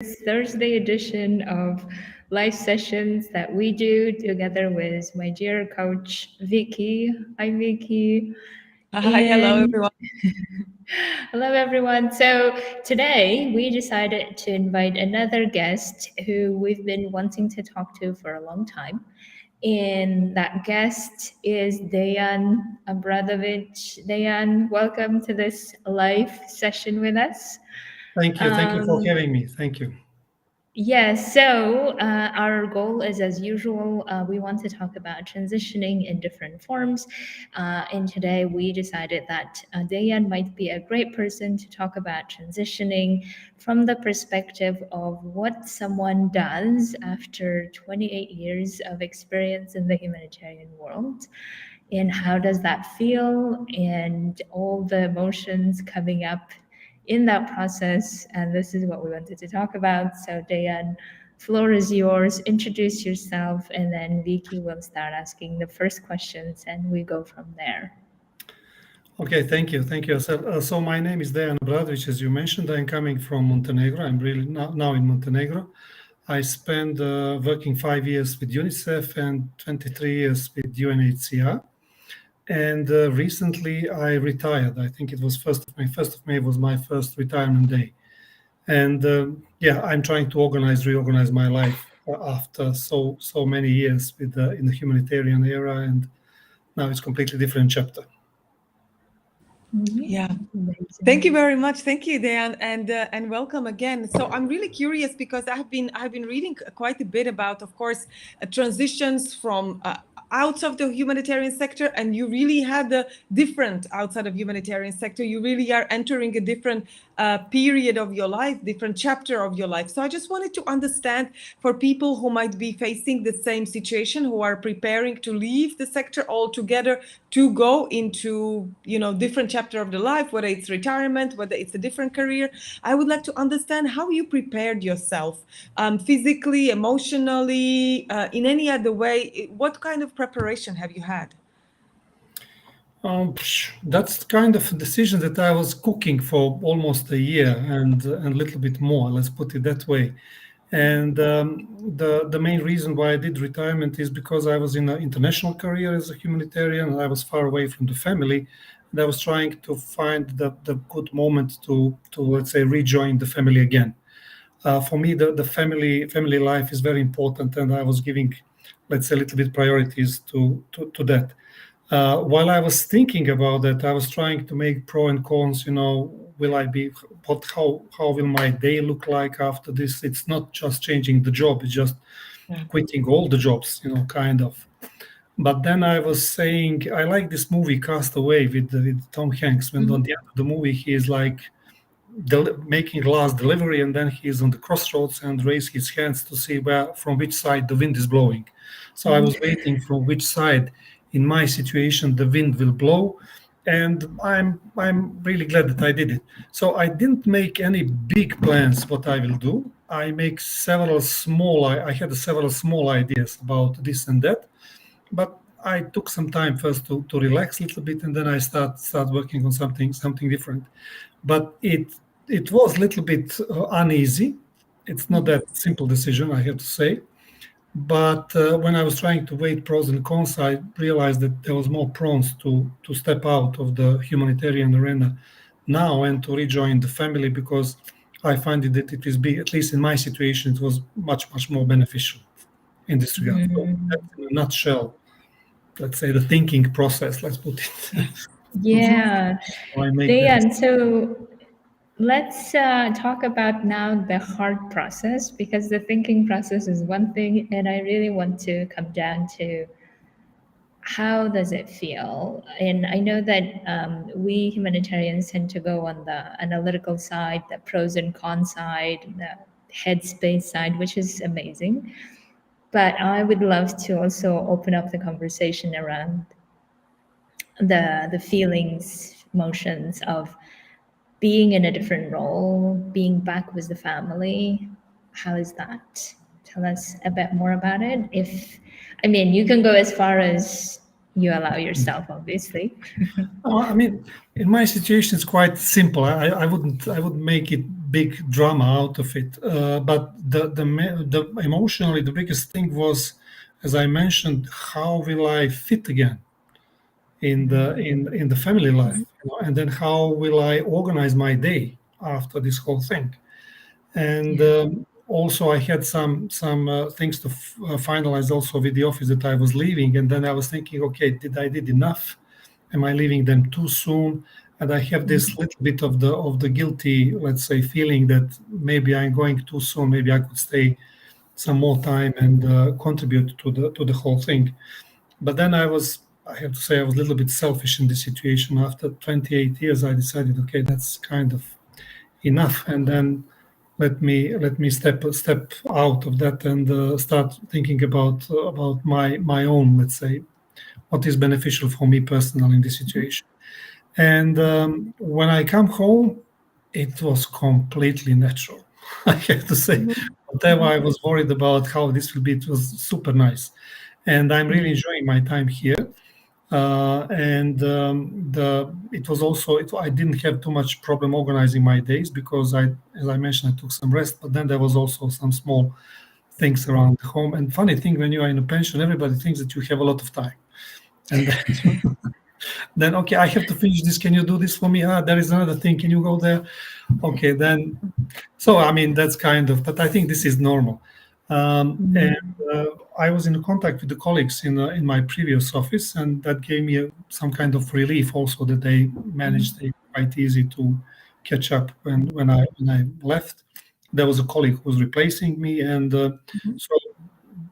this Thursday edition of live sessions that we do together with my dear coach, Vicky. Hi, Vicky. Hi, hello, everyone. Hello, everyone. So today we decided to invite another guest who we've been wanting to talk to for a long time. And that guest is Dejan Obradović. Dejan, welcome to this live session with us. Thank you. Thank you for having me. Thank you. Yes, so our goal is, as usual, we want to talk about transitioning in different forms. And today we decided that Dejan might be a great person to talk about transitioning from the perspective of what someone does after 28 years of experience in the humanitarian world. And how does that feel, and all the emotions coming up in that process. And this is what we wanted to talk about. So Dejan, floor is yours. Introduce yourself, and then Vicky will start asking the first questions, and we go from there. Okay, thank you. Thank you, Asel. So my name is Dejan Obradović, as you mentioned. I'm coming from Montenegro. I'm really now in Montenegro. I spent working 5 years with UNICEF and 23 years with UNHCR. And recently I retired. I think it was 1st of May. 1st of May was my first retirement day. And I'm trying to reorganize my life after so many years in the humanitarian era, and now it's a completely different chapter. Yeah, thank you very much. Thank you, Dejan, and welcome again. So I'm really curious because I've been reading quite a bit about, of course, transitions from outside of the humanitarian sector, and you really had the different outside of humanitarian sector. You really are entering a different period of your life, different chapter of your life. So I just wanted to understand, for people who might be facing the same situation, who are preparing to leave the sector altogether to go into, different chapter of the life, whether it's retirement, whether it's a different career. I would like to understand how you prepared yourself, physically, emotionally, in any other way. What kind of preparation have you had? That's kind of a decision that I was cooking for almost a year and a little bit more, let's put it that way. And the main reason why I did retirement is because I was in an international career as a humanitarian, and I was far away from the family, and I was trying to find the good moment to let's say rejoin the family again. For me, the family life is very important, and I was giving, let's say, a little bit priorities to that. While I was thinking about that, I was trying to make pro and cons. Will I be? How will my day look like after this? It's not just changing the job; it's just quitting all the jobs, kind of. But then I was saying, I like this movie Castaway with Tom Hanks. When on the end of the movie, he is like making last delivery, and then he is on the crossroads and raise his hands to see from which side the wind is blowing. So I was waiting from which side in my situation the wind will blow, and I'm really glad that I did it. So I didn't make any big plans what I will do. I make several small. I had several small ideas about this and that, but I took some time first to relax a little bit, and then I start working on something different. But it was a little bit uneasy. It's not that simple decision, I have to say. But when I was trying to weigh pros and cons, I realized that there was more pros to step out of the humanitarian arena now and to rejoin the family, because I find that it is at least in my situation, it was much more beneficial in this regard. So that's in a nutshell, let's say, the thinking process, let's put it. Yeah. Dejan, so let's talk about now the hard process, because the thinking process is one thing, and I really want to come down to how does it feel? And I know that we humanitarians tend to go on the analytical side, the pros and cons side, the headspace side, which is amazing. But I would love to also open up the conversation around the feelings, emotions of being in a different role, being back with the family. How is that? Tell us a bit more about it. You can go as far as you allow yourself, obviously. In my situation, it's quite simple. I wouldn't make it big drama out of it. But the emotionally, the biggest thing was, as I mentioned, how will I fit again in the family life, and then how will I organize my day after this whole thing? And also, I had some things to finalize also with the office that I was leaving, and then I was thinking, okay, did enough? Am I leaving them too soon? And I have this little bit of the guilty, let's say, feeling that maybe I'm going too soon. Maybe I could stay some more time and contribute to the whole thing. But then I have to say, I was a little bit selfish in this situation. After 28 years, I decided, okay, that's kind of enough, and then let me step out of that and start thinking about my own, let's say, what is beneficial for me personally in this situation. And when I come home, it was completely natural. I have to say, whatever I was worried about how this will be, it was super nice, and I'm really enjoying my time here. It was also, I didn't have too much problem organizing my days because as I mentioned, I took some rest, but then there was also some small things around the home. And funny thing, when you are in a pension, everybody thinks that you have a lot of time. And then, okay, I have to finish this. Can you do this for me? There is another thing. Can you go there? Okay, then. So, I mean, that's kind of, but I think this is normal. And I was in contact with the colleagues in my previous office, and that gave me some kind of relief also, that they managed it quite easy to catch up when I left. There was a colleague who was replacing me, and so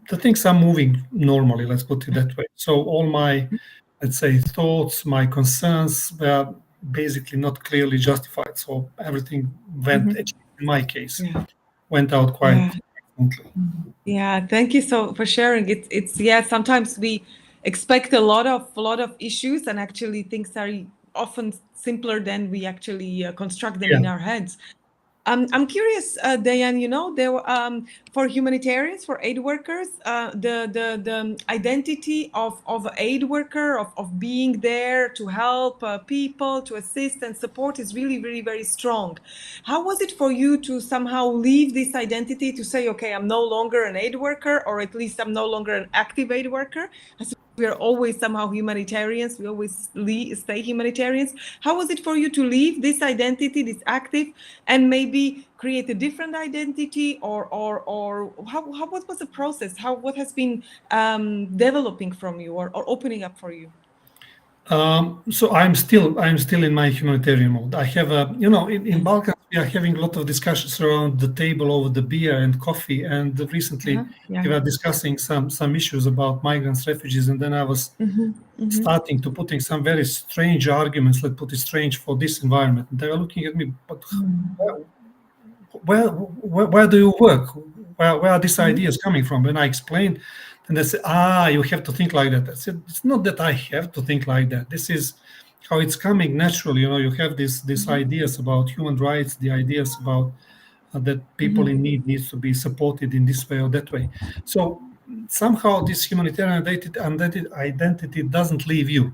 the things are moving normally, let's put it that way. So all my, let's say, thoughts, my concerns were basically not clearly justified. So everything went, in my case, went out quite smoothly. Yeah, thank you so for sharing. It's sometimes we expect a lot of issues, and actually things are often simpler than we actually construct them in our heads. I'm curious, Dejan, there for humanitarians, for aid workers, the identity of aid worker, of being there to help people, to assist and support is really, really very strong. How was it for you to somehow leave this identity, to say, okay, I'm no longer an aid worker, or at least I'm no longer an active aid worker? We are always somehow humanitarians. We always stay humanitarians. How was it for you to leave this identity, this active, and maybe create a different identity, or what was the process? What has been developing from you or opening up for you? So I'm still in my humanitarian mode. I have in Balkans we are having a lot of discussions around the table over the beer and coffee, and recently we were discussing some issues about migrants, refugees, and then I was starting to putting some very strange arguments, let's put it strange, for this environment. And they were looking at me, but where do you work? Where are these ideas coming from? When I explained, and they said, you have to think like that. I said, it's not that I have to think like that. This is how it's coming naturally. You have these ideas about human rights, the ideas about that people in need needs to be supported in this way or that way. So somehow this humanitarian identity doesn't leave you.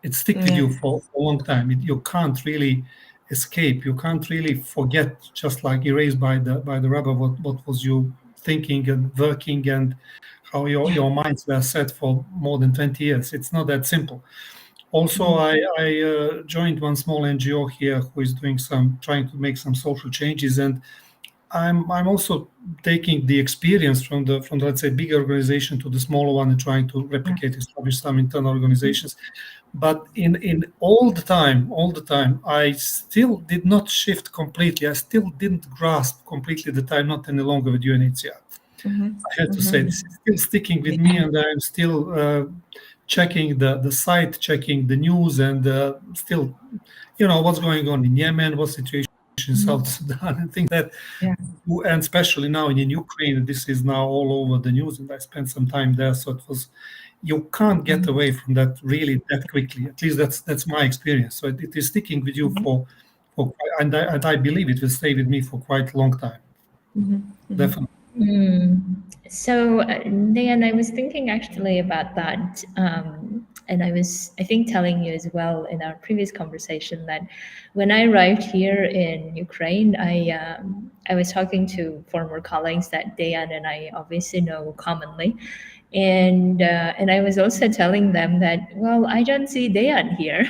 It sticks with you for a long time. You can't really escape. You can't really forget, just like erased by the rubber, what was you thinking and working, and how your minds were set for more than 20 years. It's not that simple. Also, I joined one small NGO here who is trying to make some social changes, and I'm also taking the experience from the let's say big organization to the smaller one and trying to replicate, establish some internal organizations. But in all the time, I still did not shift completely. I still didn't grasp completely that I'm not any longer with UNHCR. I have to say, this is still sticking with me, and I'm still checking the site, checking the news, and still, what's going on in Yemen, what situation in South Sudan, and things that, and especially now in Ukraine, this is now all over the news, and I spent some time there, so you can't get away from that really that quickly. At least that's my experience. So it is sticking with you and I believe it will stay with me for quite a long time. Definitely. So, Dejan, I was thinking actually about that. and I was, I think, telling you as well in our previous conversation that when I arrived here in Ukraine, I was talking to former colleagues that Dejan and I obviously know commonly, and I was also telling them that, well, I don't see Dejan here,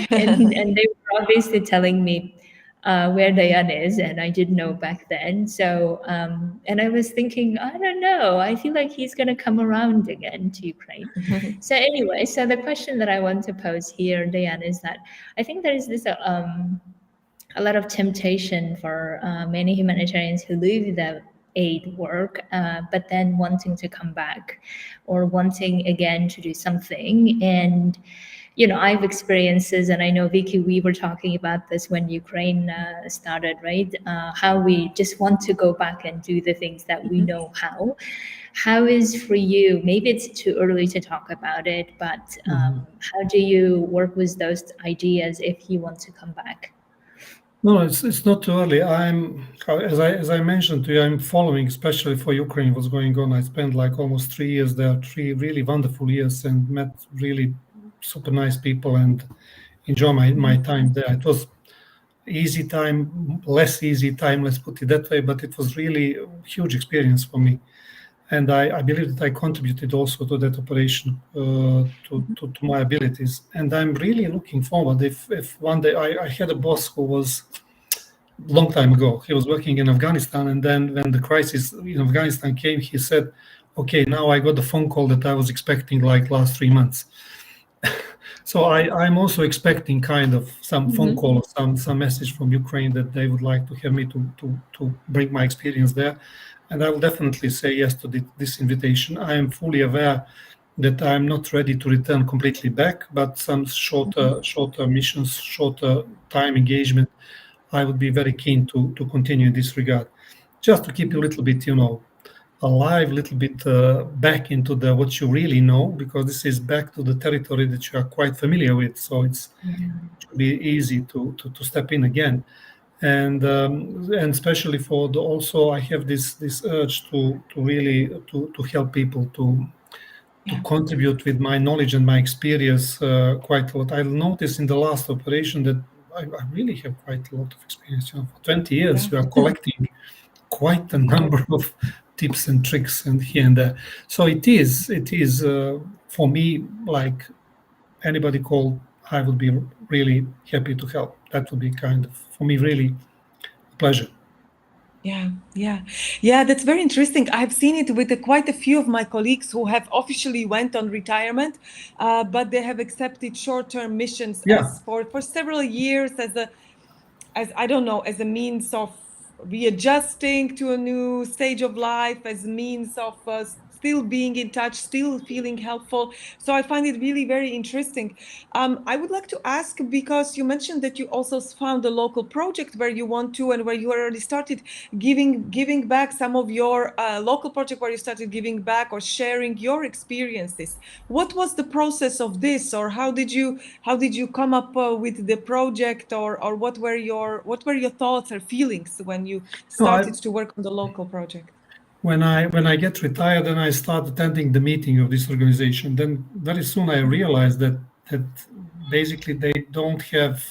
and they were obviously telling me where Dejan is, and I didn't know back then. So, and I was thinking, I don't know, I feel like he's going to come around again to Ukraine. So anyway, so the question that I want to pose here, Dejan, is that I think there is this a lot of temptation for many humanitarians who leave the aid work, but then wanting to come back or wanting again to do something. And you know, I've experiences, and I know, Vicky, we were talking about this when Ukraine started, right? How we just want to go back and do the things that we know how. How is for you, maybe it's too early to talk about it, but how do you work with those ideas if you want to come back? No, it's not too early. As I mentioned to you, I'm following, especially for Ukraine, what's going on. I spent like almost 3 years there, 3 really wonderful years, and met really super nice people and enjoy my time there. It was easy time, less easy time, let's put it that way, but it was really a huge experience for me. And I believe that I contributed also to that operation, to my abilities. And I'm really looking forward if one day I had a boss who was long time ago. He was working in Afghanistan, and then when the crisis in Afghanistan came, he said, okay, now I got the phone call that I was expecting like last 3 months. So I'm also expecting kind of some phone call or some message from Ukraine that they would like to have me to bring my experience there. And I will definitely say yes to this invitation. I am fully aware that I'm not ready to return completely back, but some shorter missions, shorter time engagement, I would be very keen to continue in this regard. Just to keep you a little bit, alive, a little bit back into what you really know, because this is back to the territory that you are quite familiar with. So it should be easy to step in again. And especially for also I have this urge to really to help people to contribute with my knowledge and my experience quite a lot. I'll notice in the last operation that I really have quite a lot of experience. For 20 years we are collecting quite a number of tips and tricks and here and there. So it is for me, like anybody called, I would be really happy to help. That would be kind of, for me, really a pleasure. Yeah, that's very interesting. I've seen it with quite a few of my colleagues who have officially went on retirement, but they have accepted short-term missions as for several years as I don't know, as a means of readjusting to a new stage of life, as a means of still being in touch, still feeling helpful. So I find it really very interesting. I would like to ask, because you mentioned that you also found a local project where you want to, and where you already started giving back some of your local project, where you started giving back or sharing your experiences. What was the process of this, or how did you come up with the project, or what were your thoughts or feelings when you started to work on the local project? When I get retired and I start attending the meeting of this organization, then very soon I realized that basically they don't have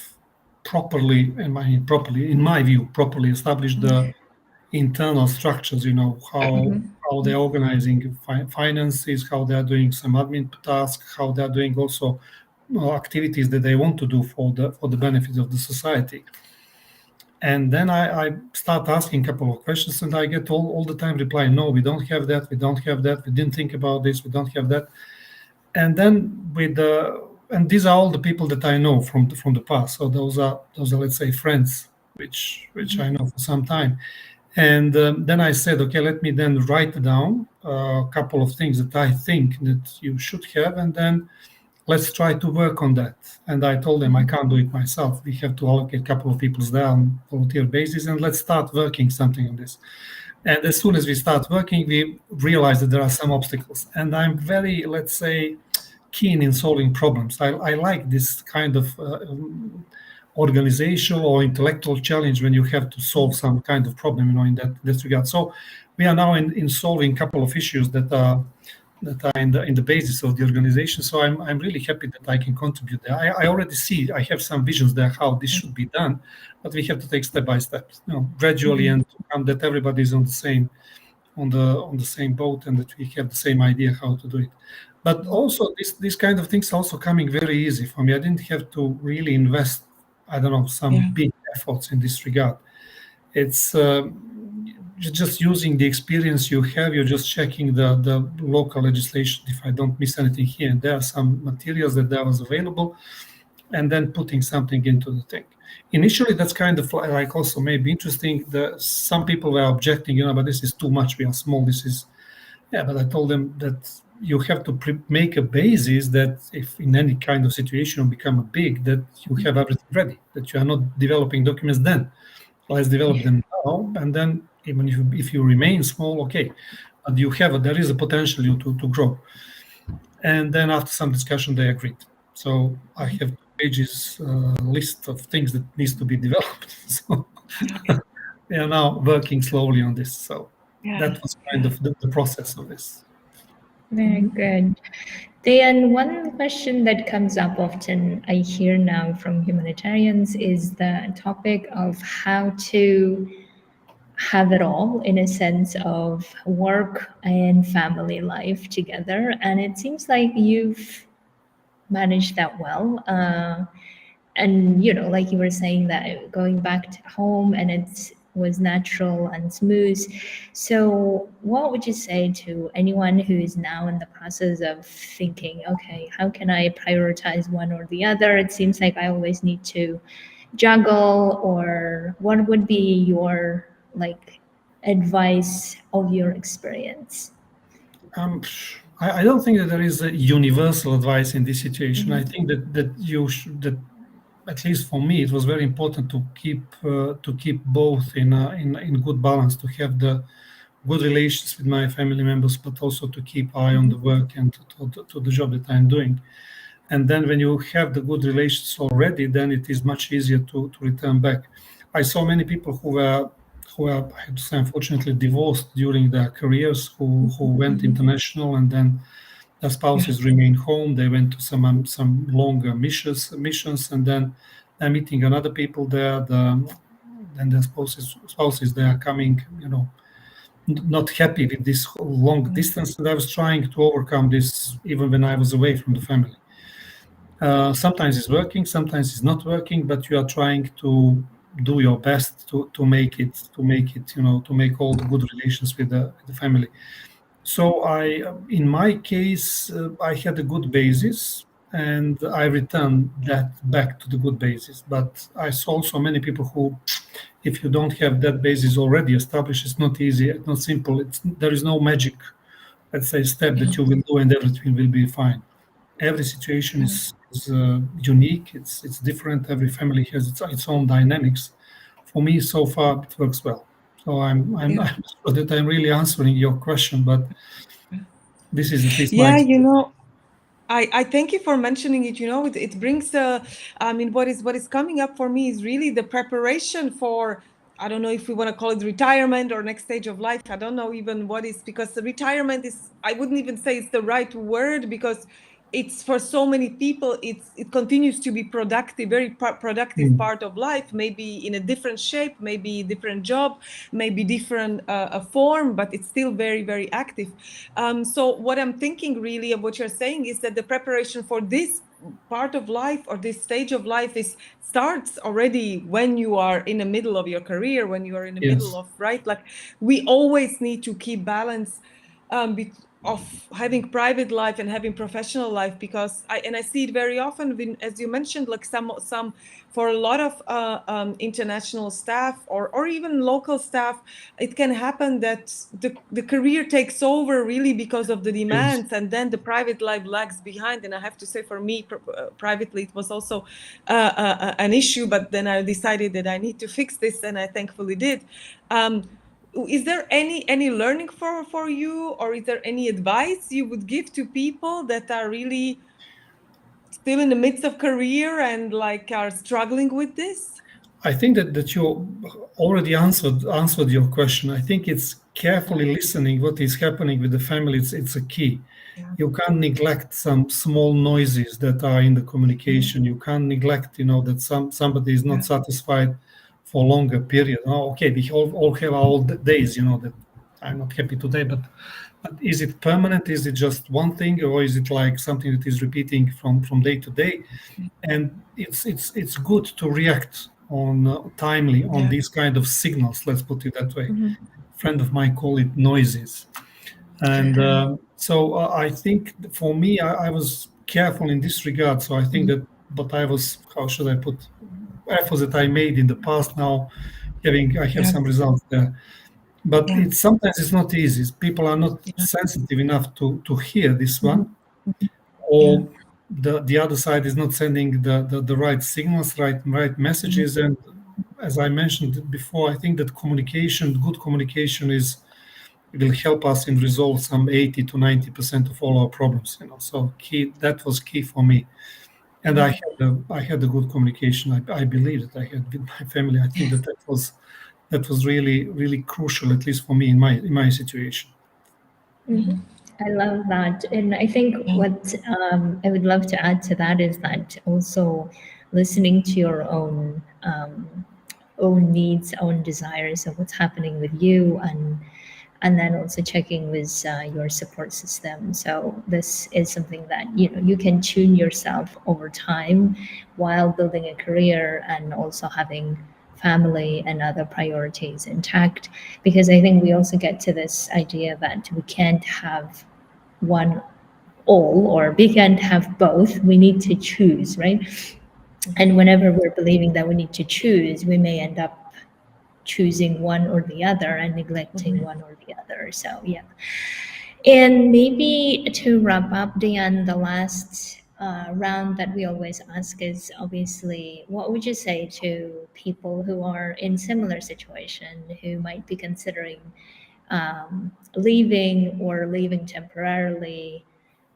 properly, in my view, properly established the internal structures. How they're organizing finances, how they're doing some admin tasks, how they're doing also activities that they want to do for the benefit of the society. And then I start asking a couple of questions, and I get all the time reply, no, we don't have that, we didn't think about this, we don't have that. And then and these are all the people that I know from the past. So those are let's say friends, which I know for some time. And then I said, okay, let me then write down a couple of things that I think that you should have, and then let's try to work on that. And I told them I can't do it myself. We have to allocate a couple of people there on volunteer basis, and let's start working something on this. And as soon as we start working, we realize that there are some obstacles. And I'm very, let's say, keen in solving problems. I like this kind of organizational or intellectual challenge when you have to solve some kind of problem, in that regard. So we are now in solving a couple of issues that are in the basis of the organization. So I'm really happy that I can contribute there. I already see, I have some visions there how this should be done, but we have to take step by step, gradually, and that everybody is on the same boat, and that we have the same idea how to do it. But also this kind of things also coming very easy for me. I didn't have to really invest, I don't know, some big efforts in this regard. It's you're just using the experience you have. You're just checking the local legislation. If I don't miss anything here and there, some materials that was available, and then putting something into the thing. Initially, that's kind of like also maybe interesting. Some people were objecting, but this is too much. We are small. This is, but I told them that you have to make a basis that if in any kind of situation you become a big, that you have everything ready, that you are not developing documents then. Let's develop them now, and then even if you remain small, okay, but there is a potential to grow. And then after some discussion, they agreed. So I have 2 pages list of things that needs to be developed. So we are now working slowly on this. So that was kind of the process of this. Very good. Dejan, one question that comes up often, I hear now from humanitarians, is the topic of how to have it all in a sense of work and family life together. And it seems like you've managed that well. And, like you were saying, that going back to home and it was natural and smooth. So what would you say to anyone who is now in the process of thinking, okay, how can I prioritize one or the other? It seems like I always need to juggle, or what would be your advice of your experience? I don't think that there is a universal advice in this situation. I think that at least for me, it was very important to keep both in good balance, to have the good relations with my family members, but also to keep eye on the work and to the job that I'm doing. And then when you have the good relations already, then it is much easier to return back. I saw many people who were, I have to say, unfortunately divorced during their careers, who went international, and then their spouses remained home. They went to some longer missions, and then they're meeting another people there. Then their spouses they are coming, not happy with this long distance. And I was trying to overcome this even when I was away from the family. Sometimes it's working, sometimes it's not working, but you are trying to do your best to make it, to make all the good relations with the family. So in my case, I had a good basis, and I returned that back to the good basis. But I saw also many people who, if you don't have that basis already established, it's not easy, it's not simple. There is no magic, let's say, step that you will do and everything will be fine. Every situation is unique. It's different. Every family has its own dynamics. For me, so far, it works well. So I'm not sure that I'm really answering your question, but this is at least my experience. I thank you for mentioning it. It brings what is coming up for me is really the preparation for, I don't know if we want to call it retirement or next stage of life. I don't know even what is, because the retirement is, I wouldn't even say it's the right word, because it's for so many people, it continues to be productive, very productive part of life, maybe in a different shape, maybe different job, maybe different form, but it's still very, very active. So what I'm thinking really of what you're saying is that the preparation for this part of life or this stage of life starts already when you are in the middle of your career, when you are in the middle of, right? Like we always need to keep balance of having private life and having professional life, because I see it very often as you mentioned, like some for a lot of international staff or even local staff, it can happen that the career takes over really because of the demands, and then the private life lags behind. And I have to say, for me privately, it was also an issue, but then I decided that I need to fix this, and I thankfully did. Is there any learning for you, or is there any advice you would give to people that are really still in the midst of career and like are struggling with this? I think that you already answered your question. I think it's carefully listening what is happening with the family. It's a key. You can't neglect some small noises that are in the communication. You can't neglect, that somebody is not satisfied for a longer period. Oh, okay, we all have our days, that I'm not happy today, but is it permanent? Is it just one thing, or is it like something that is repeating from day to day? And it's good to react on timely on these kind of signals. Let's put it that way. A friend of mine call it noises. And so I think for me, I was careful in this regard. So I think that, but I was, how should I put, efforts that I made in the past now, I have some results there. But sometimes it's not easy. People are not sensitive enough to hear this one, or the other side is not sending the right signals, right messages. And as I mentioned before, I think that good communication will help us in resolve some 80 to 90% of all our problems. So that was key for me. And I had a good communication. I believe that I had with my family. I think that was really, really crucial, at least for me in my situation. I love that. And I think what I would love to add to that is that also listening to your own needs, own desires of what's happening with you, and then also checking with your support system. So this is something that you can tune yourself over time while building a career and also having family and other priorities intact, because I think we also get to this idea that we can't have one all, or we can't have both. We need to choose, right? And whenever we're believing that we need to choose, we may end up choosing one or the other and neglecting one or the other. So yeah. And maybe to wrap up, Dejan, the last round that we always ask is obviously, what would you say to people who are in similar situation, who might be considering leaving or leaving temporarily,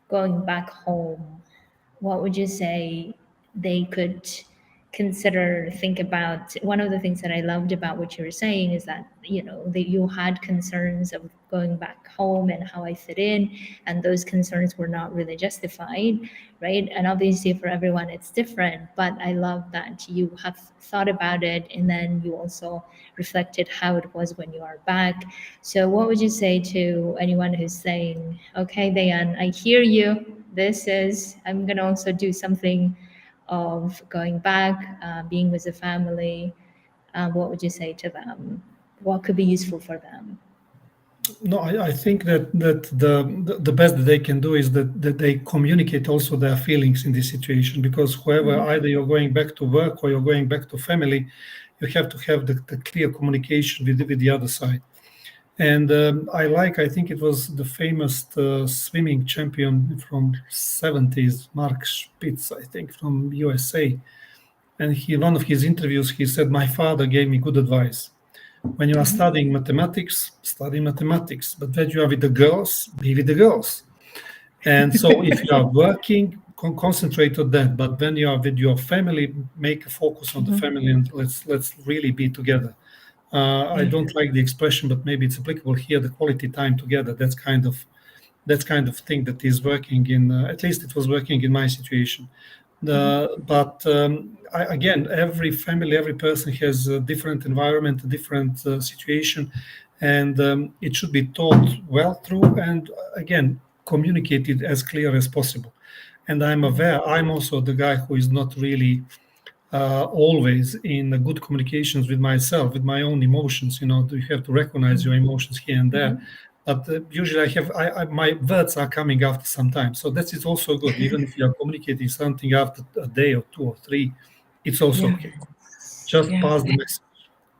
going back home? What would you say they could consider, think about? One of the things that I loved about what you were saying is that that you had concerns of going back home and how I fit in, and those concerns were not really justified, right? And obviously for everyone it's different, but I love that you have thought about it, and then you also reflected how it was when you are back. So what would you say to anyone who's saying, okay, Dejan, I hear you, I'm going to also do something of going back, being with the family? What would you say to them? What could be useful for them? No, I think that the best that they can do is that they communicate also their feelings in this situation, because whoever, either you're going back to work or you're going back to family, you have to have the clear communication with the other side. And I think it was the famous swimming champion from 70s, Mark Spitz, I think, from USA. And one of his interviews, he said, my father gave me good advice. When you are studying mathematics, study mathematics. But when you are with the girls, be with the girls. And so if you are working, concentrate on that. But when you are with your family, make a focus on the family, and let's really be together. I don't like the expression, but maybe it's applicable here, the quality time together. That's kind of thing that is working in, at least it was working in my situation. But again, every family, every person has a different environment, a different situation, and it should be taught well through, and again, communicated as clear as possible. And I'm aware, I'm also the guy who is not really always in good communications with myself, with my own emotions. You have to recognize your emotions here and there. But usually my words are coming after some time. So that is also good. Even if you are communicating something after a day or 2 or 3, it's also okay. Just pass the message.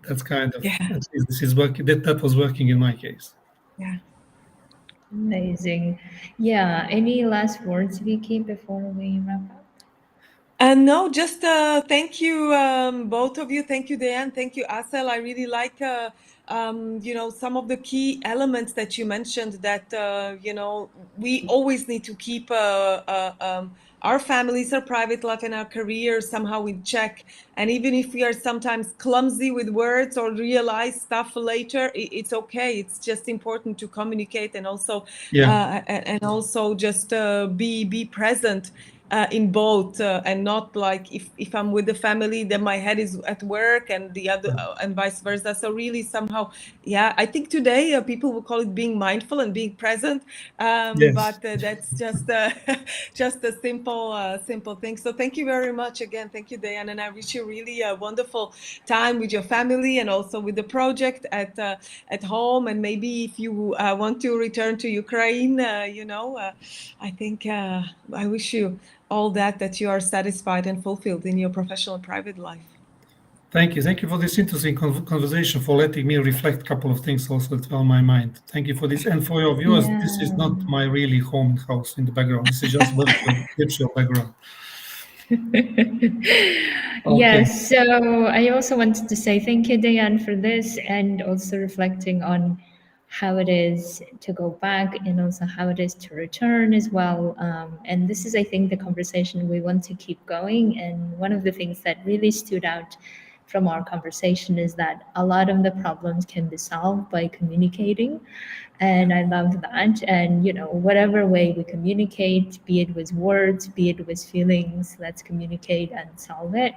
That's kind of, at least this is working. That was working in my case. Yeah. Amazing. Yeah. Any last words, Vicky, before we wrap up? No, just thank you, both of you. Thank you, Dejan. Thank you, Asel. I really like, some of the key elements that you mentioned, that, we always need to keep our families, our private life, and our career somehow in check. And even if we are sometimes clumsy with words or realize stuff later, it's okay. It's just important to communicate and also just be present in both, and not like if I'm with the family, then my head is at work, and the other and vice versa. So really somehow, I think today people will call it being mindful and being present, but that's just just a simple thing. So thank you very much again. Thank you, Dejan, and I wish you really a wonderful time with your family and also with the project at home. And maybe if you want to return to Ukraine, I think I wish you all that you are satisfied and fulfilled in your professional and private life. Thank you. Thank you for this interesting conversation, for letting me reflect a couple of things also that were on my mind. Thank you for this. And for your viewers, this is not my really home house in the background. This is just virtual background. Yes, so I also wanted to say thank you, Dejan, for this, and also reflecting on how it is to go back and also how it is to return as well. And this is, I think, the conversation we want to keep going. And one of the things that really stood out from our conversation is that a lot of the problems can be solved by communicating. And I love that. And, whatever way we communicate, be it with words, be it with feelings, let's communicate and solve it.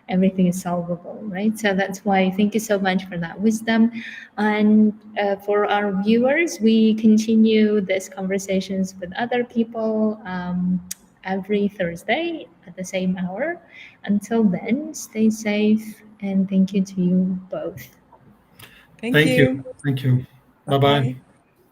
Everything is solvable, right? So that's why thank you so much for that wisdom. And for our viewers, we continue these conversations with other people every Thursday at the same hour. Until then, stay safe, and thank you to you both. Thank you. Thank you. Bye-bye.